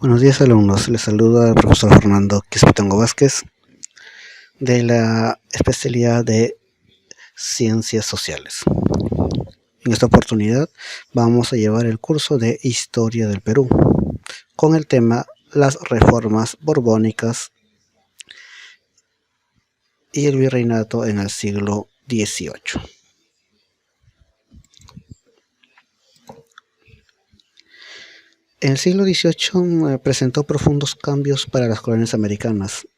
Buenos días, alumnos. Les saluda el profesor Fernando Quispetongo Vázquez de la especialidad de Ciencias Sociales. En esta oportunidad vamos a llevar el curso de Historia del Perú con el tema las reformas borbónicas y el virreinato en el siglo XVIII. En el siglo XVIII presentó profundos cambios para las colonias americanas.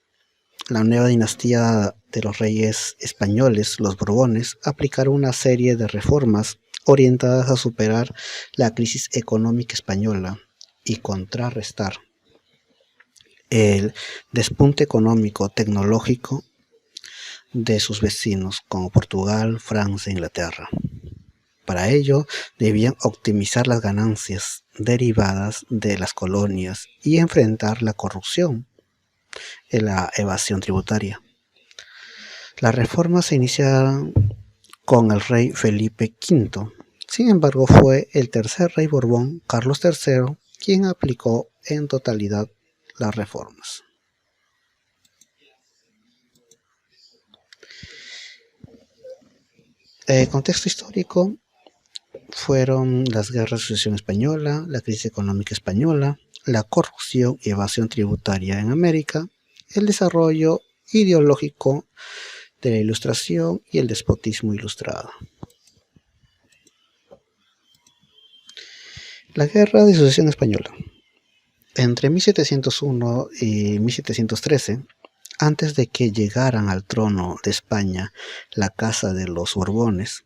La nueva dinastía de los reyes españoles, los Borbones, aplicaron una serie de reformas orientadas a superar la crisis económica española y contrarrestar el despunte económico tecnológico de sus vecinos como Portugal, Francia e Inglaterra. Para ello, debían optimizar las ganancias derivadas de las colonias y enfrentar la corrupción y la evasión tributaria. Las reformas se iniciaron con el rey Felipe V. Sin embargo, fue el tercer rey Borbón, Carlos III, quien aplicó en totalidad las reformas. El contexto histórico fueron las guerras de sucesión española, la crisis económica española, la corrupción y evasión tributaria en América, el desarrollo ideológico de la Ilustración y el despotismo ilustrado. La Guerra de Sucesión Española. Entre 1701 y 1713, antes de que llegaran al trono de España la casa de los Borbones,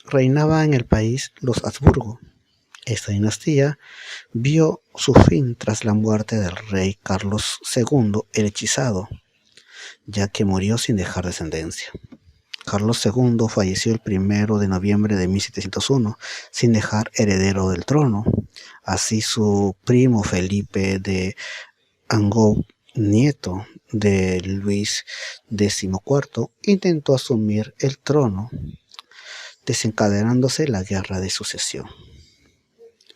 reinaba en el país los Habsburgo. Esta dinastía vio su fin tras la muerte del rey Carlos II el Hechizado, ya que murió sin dejar descendencia. Carlos II falleció el 1 de noviembre de 1701, sin dejar heredero del trono. Así su primo Felipe de Anjou, nieto de Luis XIV, intentó asumir el trono, desencadenándose la Guerra de Sucesión.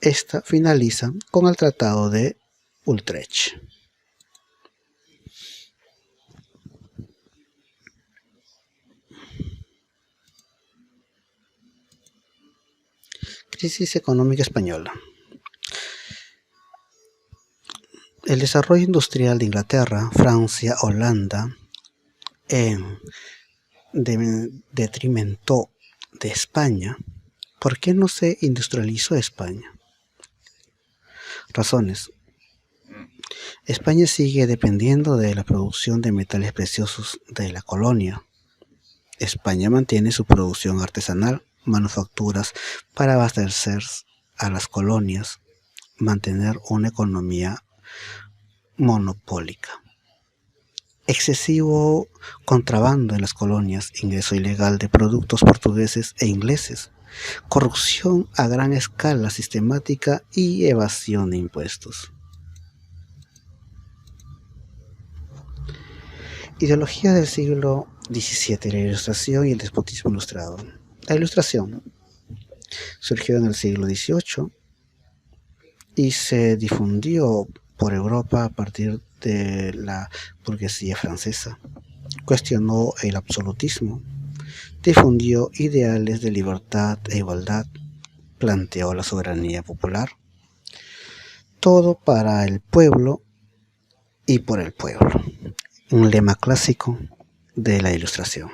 Esta finaliza con el Tratado de Utrecht. Crisis económica española. El desarrollo industrial de Inglaterra, Francia, Holanda, en detrimento de España. ¿Por qué no se industrializó España? Razones. España sigue dependiendo de la producción de metales preciosos de la colonia. España mantiene su producción artesanal, manufacturas para abastecer a las colonias, mantener una economía monopólica. Excesivo contrabando en las colonias, ingreso ilegal de productos portugueses e ingleses, corrupción a gran escala sistemática y evasión de impuestos. Ideología del siglo XVII, la Ilustración y el despotismo ilustrado. La Ilustración surgió en el siglo XVIII y se difundió por Europa a partir de la burguesía francesa. Cuestionó el absolutismo, difundió ideales de libertad e igualdad, planteó la soberanía popular, todo para el pueblo y por el pueblo, un lema clásico de la Ilustración.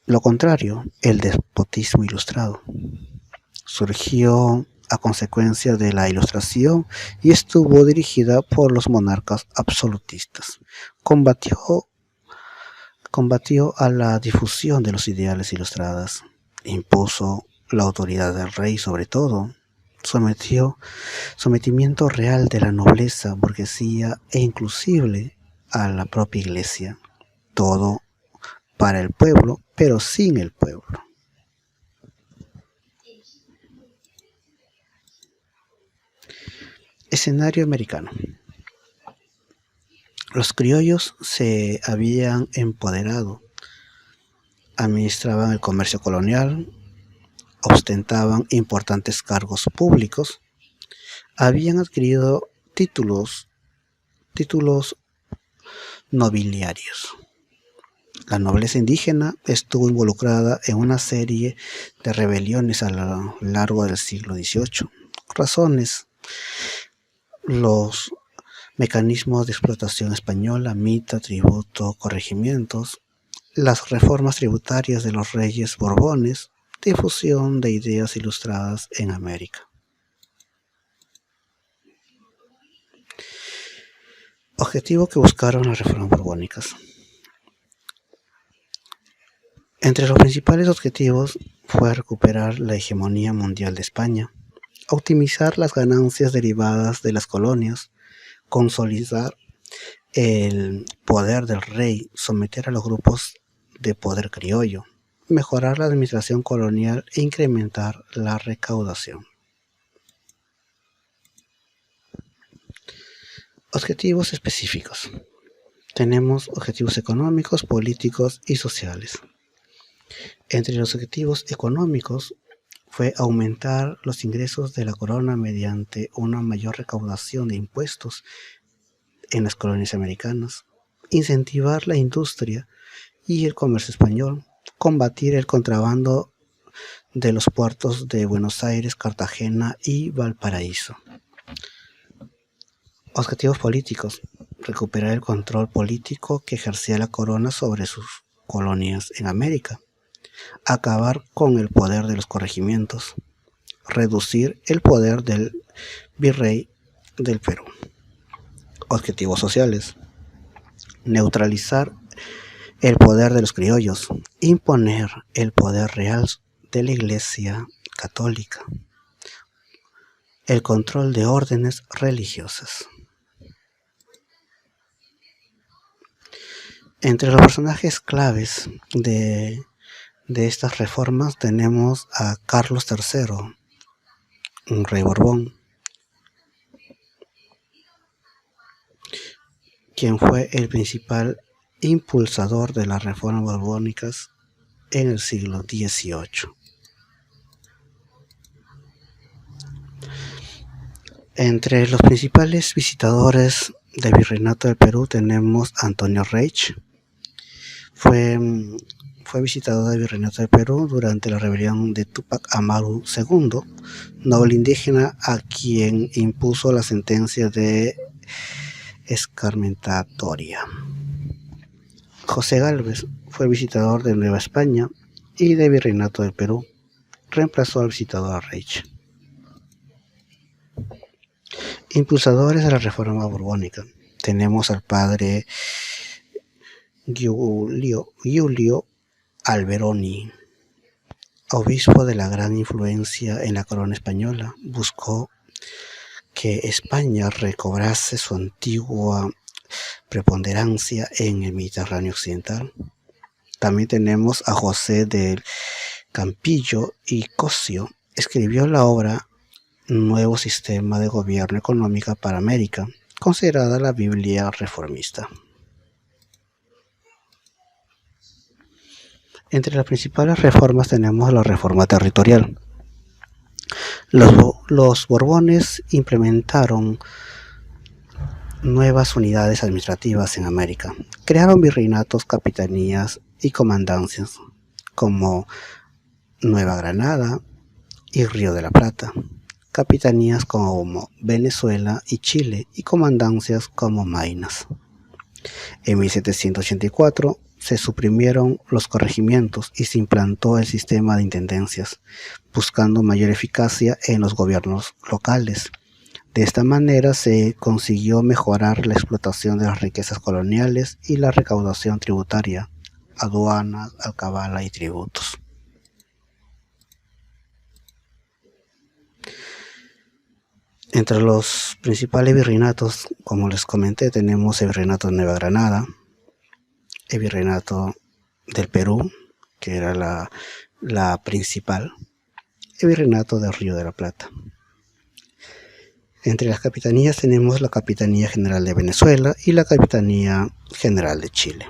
Lo contrario, el despotismo ilustrado, surgió a consecuencia de la Ilustración y estuvo dirigida por los monarcas absolutistas. Combatió a la difusión de los ideales ilustrados, impuso la autoridad del rey sobre todo, sometimiento real de la nobleza, burguesía e inclusive a la propia iglesia, todo para el pueblo, pero sin el pueblo. Escenario americano. Los criollos se habían empoderado, administraban el comercio colonial, ostentaban importantes cargos públicos, habían adquirido títulos nobiliarios. La nobleza indígena estuvo involucrada en una serie de rebeliones a lo largo del siglo XVIII. Razones: los mecanismos de explotación española, mita, tributo, corregimientos, las reformas tributarias de los reyes Borbones, difusión de ideas ilustradas en América. Objetivo que buscaron las reformas borbónicas. Entre los principales objetivos fue recuperar la hegemonía mundial de España, optimizar las ganancias derivadas de las colonias, consolidar el poder del rey, someter a los grupos de poder criollo, mejorar la administración colonial e incrementar la recaudación. Objetivos específicos. Tenemos objetivos económicos, políticos y sociales. Entre los objetivos económicos fue aumentar los ingresos de la corona mediante una mayor recaudación de impuestos en las colonias americanas, incentivar la industria y el comercio español, combatir el contrabando de los puertos de Buenos Aires, Cartagena y Valparaíso. Objetivos políticos: recuperar el control político que ejercía la corona sobre sus colonias en América, acabar con el poder de los corregimientos, reducir el poder del virrey del Perú. Objetivos sociales: neutralizar el poder de los criollos, imponer el poder real de la Iglesia Católica, el control de órdenes religiosas. Entre los personajes claves de estas reformas tenemos a Carlos III, un rey Borbón, quien fue el principal impulsador de las reformas borbónicas en el siglo XVIII. Entre los principales visitadores del Virreinato del Perú tenemos a Antonio Reich. Fue visitador del Virreinato del Perú durante la rebelión de Túpac Amaru II, noble indígena a quien impuso la sentencia de escarmentatoria. José Gálvez fue visitador de Nueva España y del Virreinato del Perú. Reemplazó al visitador Reich. Impulsadores de la reforma borbónica. Tenemos al padre Giulio Alberoni, obispo de la gran influencia en la corona española. Buscó que España recobrase su antigua preponderancia en el Mediterráneo occidental. También tenemos a José del Campillo y Cosio. Escribió la obra Nuevo Sistema de Gobierno Económica para América, considerada la Biblia reformista. Entre las principales reformas tenemos la reforma territorial. Los Borbones implementaron nuevas unidades administrativas en América. Crearon virreinatos, capitanías y comandancias como Nueva Granada y Río de la Plata, capitanías como Venezuela y Chile y comandancias como Maynas. En 1784 se suprimieron los corregimientos y se implantó el sistema de intendencias, buscando mayor eficacia en los gobiernos locales. De esta manera se consiguió mejorar la explotación de las riquezas coloniales y la recaudación tributaria, aduanas, alcabala y tributos. Entre los principales virreinatos, como les comenté, tenemos el Virreinato de Nueva Granada, el Virreinato del Perú, que era la principal, el Virreinato del Río de la Plata. Entre las capitanías tenemos la Capitanía General de Venezuela y la Capitanía General de Chile.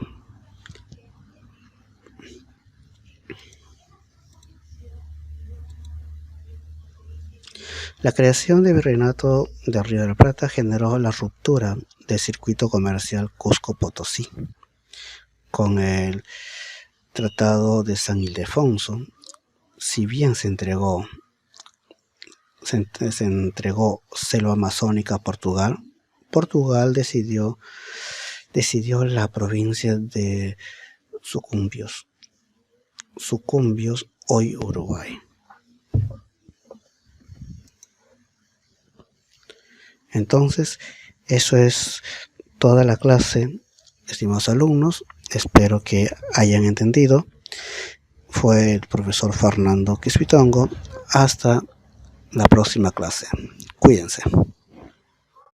La creación del Virreinato del Río de la Plata generó la ruptura del circuito comercial Cusco-Potosí. Con el Tratado de San Ildefonso, si bien se entregó selva amazónica a Portugal, Portugal decidió la provincia de Sucumbios, hoy Uruguay. Entonces, eso es toda la clase, estimados alumnos. Espero que hayan entendido. Fue el profesor Fernando Quispitongo. Hasta la próxima clase. Cuídense.